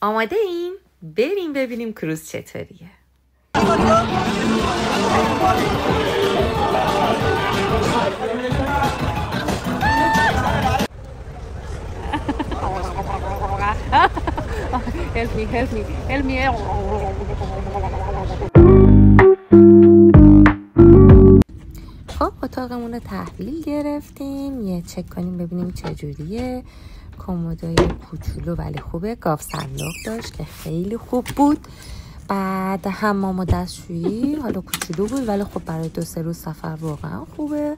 آماده این؟ بریم ببینیم کروز چطوریه. help me. خب اتاقمون رو تحویل گرفتیم، یه چک کنیم ببینیم چجوریه. کمدای کوچولو ولی خوبه، گاف صندوق داشت که خیلی خوب بود. بعد حمام و دستشویی حالا کوچولو بود ولی خب برای 2-3 روز سفر واقعا خوبه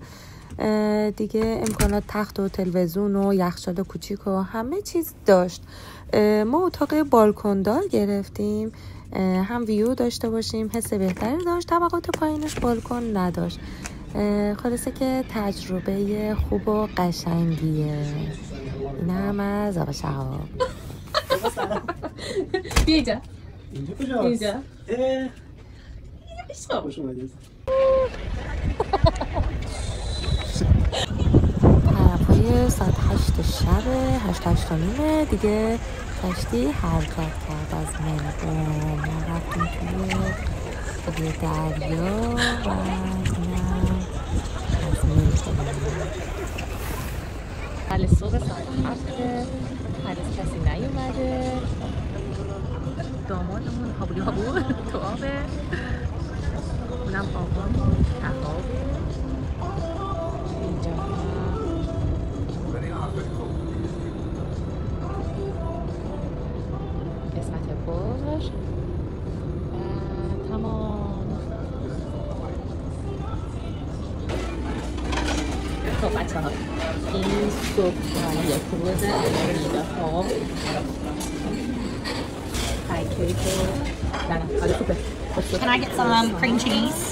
دیگه. امکانات تخت و تلویزیون و یخچال کوچیک و همه چیز داشت. ما اتاق بالکندار گرفتیم، هم ویو داشته باشیم، حس بهتری داشت، طبقات پایینش بالکن نداشت. خلاصه که تجربه خوب و قشنگیه. این هم از آقا شهاب. بیا اینجا. اینجا طرفای ساعت 8 شب 8 تا نیمه دیگه کشتی حرکت کرد از ملبورن. ما رفتیم توی دریا و اینم از ملبورن. حالا صبح ساعت 7 هنوز کسی نیومده. دامادمون هابولی هابو تو آبه، اونم آقامون تقابه. اینجا قسمت باش و تمام. خب بچه ها این صبحانه کروز اینجا ها پنکیک و نه حالا خوبه. Can I get some cream cheese?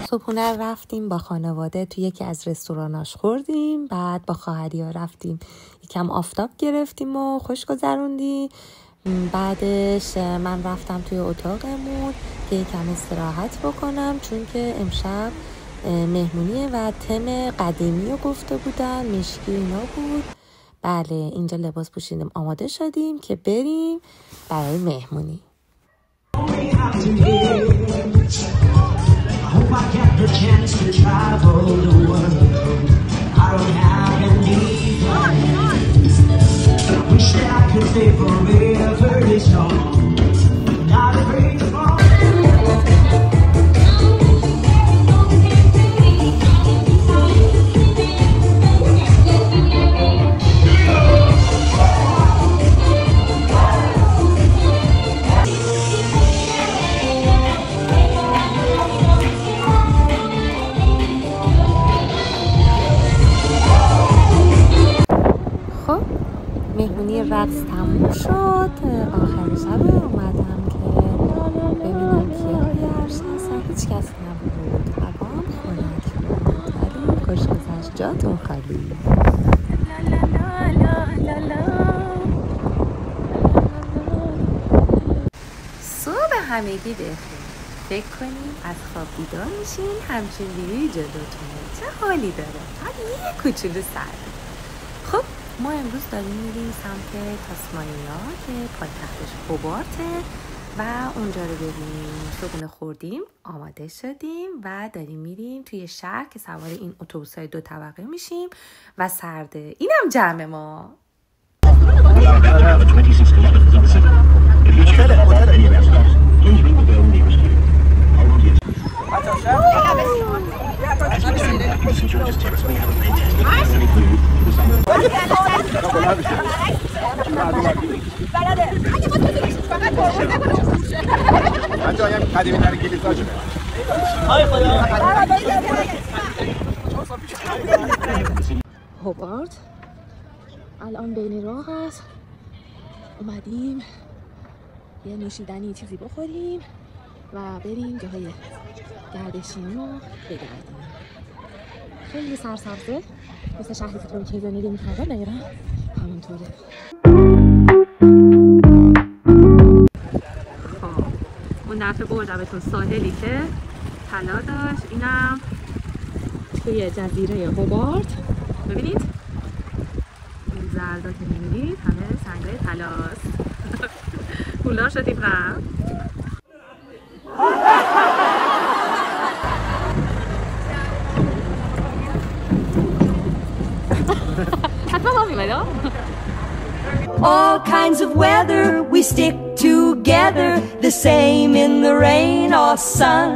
صبحونه رفتیم با خانواده توی یکی از رستوراناش خوردیم. بعد با خواهریا رفتیم یکم آفتاب گرفتیم و خوش گذروندیم. بعدش من رفتم توی اتاقمون که یکم استراحت بکنم چون که امشب مهمونیه و تم قدیمی رو گفته بودن، مشکی اینا بود. بله اینجا لباس پوشیدیم آماده شدیم که بریم برای مهمونی. مهمونی رقص تموم شد. آخر شب اومدم که ببینم کیه عرش هستن. هیچ کس نبود، هوام خنک بود ولی خوش گذشت. جاتون خالی. صبح همگی بخیر. فکر کنیم از خواب بیدار میشین همچین ویوی جلوتونه، چه حالی داره. حالی یه کوچولو سرده. خب ما امروز داریم میریم سمت تاسمانیا که پایتختش هوبارته و اونجا رو ببینیم. صبحونه خوردیم، آماده شدیم و داریم میریم توی شهر که سوار این اتوبوس‌های 2 طبقه میشیم و سرده. اینم جمع ما. هوبارت الان بین راه است. اومدیم یه نوشیدنی چیزی بخوریم و بریم جاهای گردشی رو بگردیم. خیلی سرسبزه، مثل شهری که تو چیزا ندیم می‌کنه. دقیقاً همونطوره. خب اون دفعه بردمتون ساحلی که طلا داشت. اینم توی جزیره هوبارت. ببینید این زردا که میبینید همه سنگای طلاست. پولدار شدیم رفت. حتما ما میمدم. All kinds of weather, we stick together, the same in the rain or sun.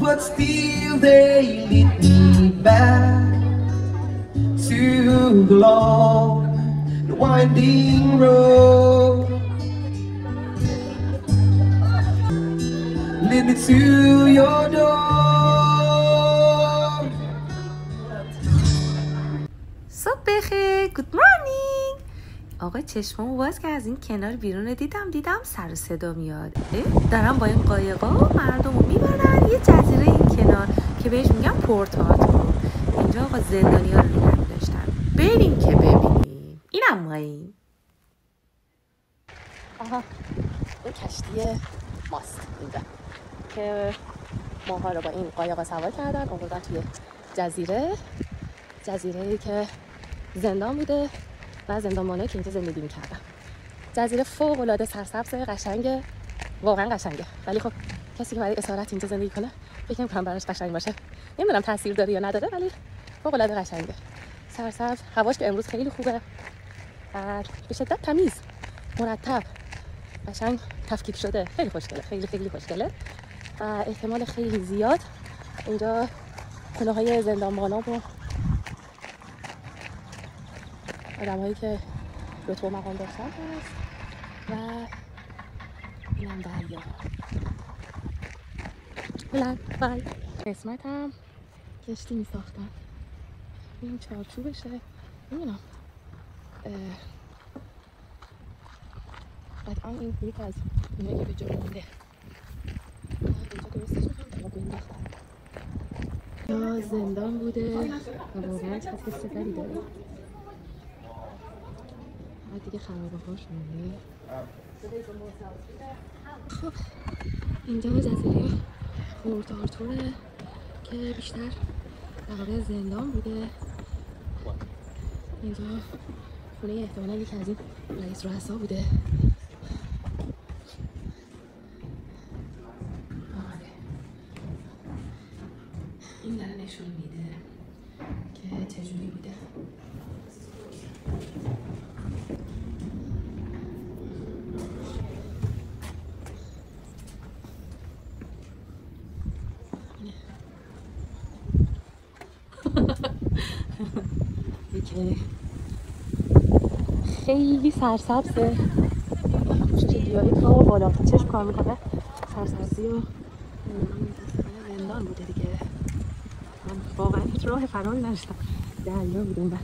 But still they lead me back to the long and winding road. Lead me to your door. صبح بخیر. گود مورنینگ. آقا چشمامو باز که از این کنار بیرون دیدم سر و صدا میاد. دارم با این قایقا مردمو میبرن یه جزیره این کنار که بهش میگن پورتاتو. اینجا آقا زندانیا رو نگه داشتن. بریم که ببینیم. اینم ماییم. آها این کشتی ماست اینجا که ماها رو با این قایقا سوار کردن آوردن توی جزیره‌ای که زندان بوده و زندانبانایی که اینجا زندگی می‌کردن. جزیره فوق‌العاده سرسبز قشنگه، واقعا قشنگه. ولی خب کسی که برای اسارت اینجا زندگی کنه فکر نمی‌کنم براش قشنگ باشه. نمیدونم تاثیر داره یا نداره ولی فوق‌العاده قشنگه. سرسبز، هواش که امروز خیلی خوبه و به شدت تمیز، مرتب، قشنگ تفکیک شده. خیلی خوشگله، خیلی خوشگله و احتمال خیلی زیاد اینجا خونه‌های زندانبانا و آدم‌هایی که رتبه و مقام داشتن هست و اینم دریا. بلند قسمت هم کشتی می ساختن. این چارچوبشه. نمیدونم قطعا این یک از اینایی که به جا مونده. اینجا درستش میکنم تا بنداختن. یا زندان بوده و واقعا چه سفری داره. دیگه خرابه هاش مونده. خب اینجا جزیره پورتارتوره که بیشتر در واقع زندان بوده. اینجا خونه احتمالاً یکی از این رئیس رؤسا بوده. این داره نشون میده که چجوری بوده. خیلی سرسبزه. پوشش گیاهی تا بالا چشم کار میکنه. سرسبزی و زندان بوده دیگه. من واقعا هیچ راه فراری نداشتم. دریا بوده اون بر.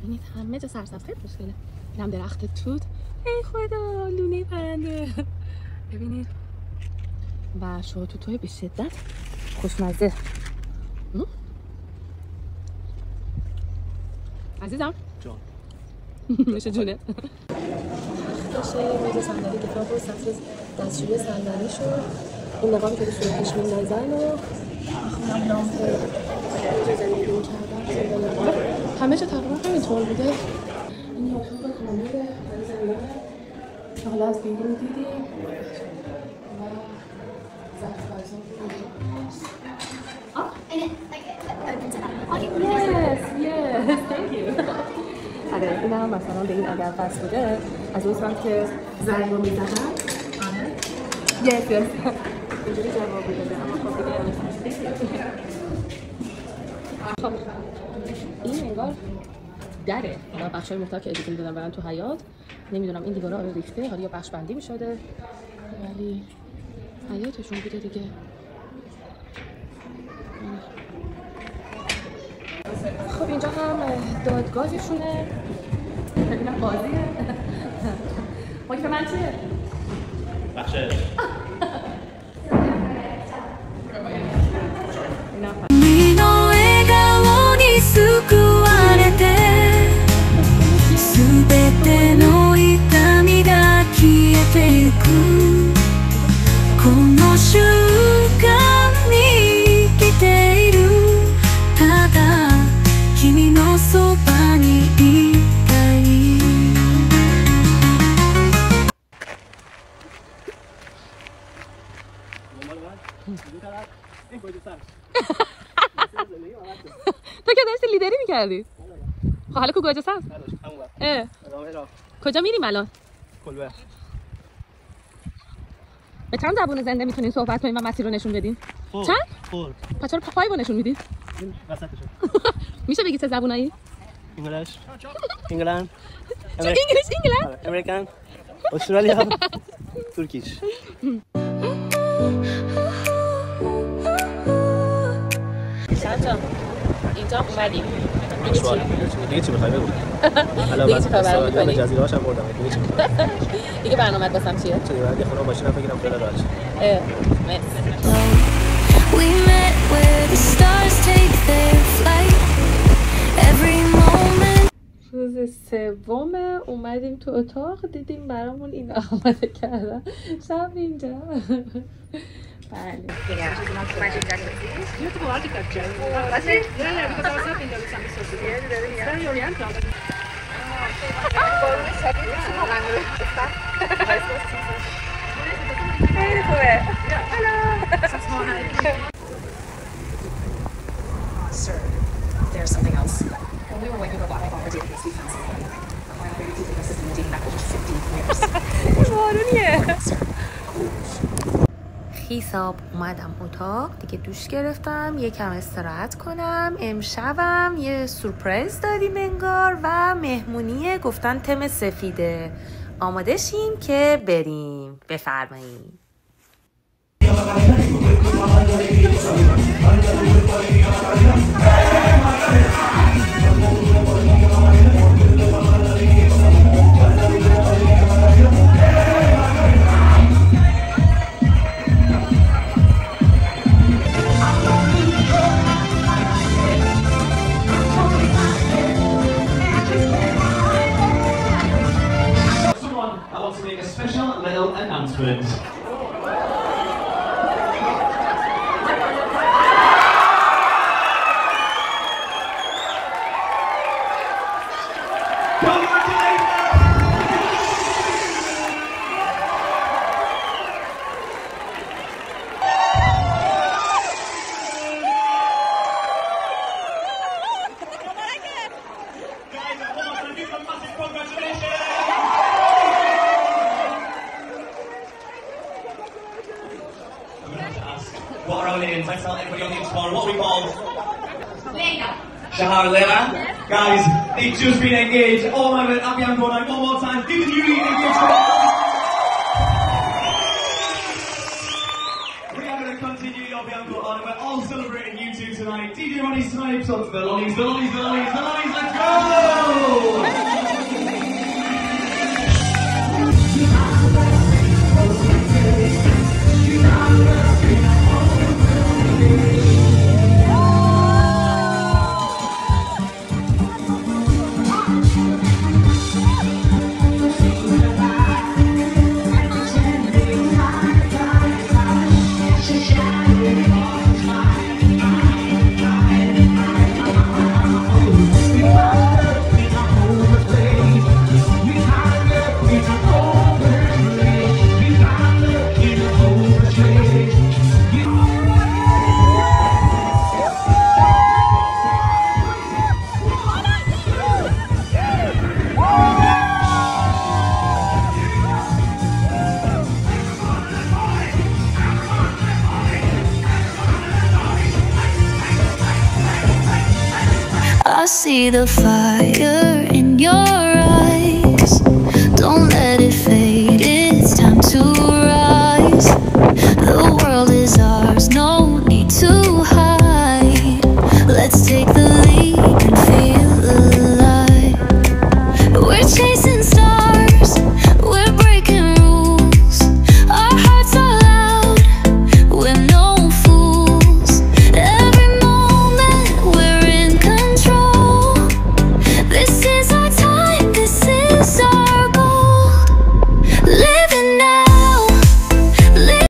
ببینید همه جا سرسبز خیلی خوشگله. اینم درخت توت. ای خدا لونه پرنده. ببینید و شاهتوت‌های به شدت خوشمزه. عزیزم جان میشه جونه باشه میز صندلی کتاب و سطر دستشویی صندلی شد. این نقابی که بسید پیش میندازن و خونم لامپه زندگی کردن. همه جا تقریبا همینطور بوده. این یاکتوب کامله برای زندانه که حالا از بیرون دیدیم و ظرف غذا Yes, thank you. آره این هم مثلا به این اگر بس بوده از اون سمت که زنگ رو میزنن. Yes. اینجوری جواب بوده اما خب دیگه خب این انگار دره حالا بخشای محتاج که ادیت میدادن برن تو حیاط. نمیدونم این دیوارا رو ریخته حالا یا بخش بندی میشده ولی حیاطشون بوده دیگه. خب اینجا هم دادگاهشونه. اینم بازیه. وقت من چیه؟ بخشه تو که داشتی لیدری میکردی؟ خب حالا کجا هست؟ کجا میریم الان؟ کلبه. به چند زبون زنده میتونین صحبت کنیم و مسیر رو نشون بدین؟ چند؟ پس چرا پای رو نشون میدین؟ وسطشو. میشه بگی چه زبونایی؟ انگلیس، انگلند، انگلیس، انگلند، امریکن، استرالیا، ترکیش. شاید اینجا اومدیم. دیگه چی بخوای بگو؟ دیگه چی خبر می‌کنی؟ جزیره هاشم بردم. دیگه چی؟ دیگه برنامه‌ات واسم چیه؟ چه دیگه بعد خودم ماشینم بگیرم خیلی راحت. We met where the stars take their flight. Every moment. روز سوم اومدیم تو اتاق دیدیم برامون این آماده کردن. شب اینجا. بله. خیلی خوبه. Sir, there's something else. When we were waiting for Wi-Fi on the database, we found something. Why are you keeping us in the dating back over 15 years? Sir. خیساب اومدم اتاق دیگه، دوش گرفتم، یکم استراحت کنم. امشبم یه سورپرایز داریم انگار و مهمونیه، گفتن تم سفیده. آماده شیم که بریم. بفرمایید. I want to make a special little announcement. What are our names? Let's tell everybody on the tomorrow. What are we called? Leila. Shahar Leila. Guys, they've just been engaged. Oh my god, Abianco, one more time. Give the newly engaged. We are going to continue the Abianco on. We're all celebrating you two tonight. DJ Ronnie Snipes on to the lollies, the lollies, the lollies, the lollies. Let's go! I see the fire in your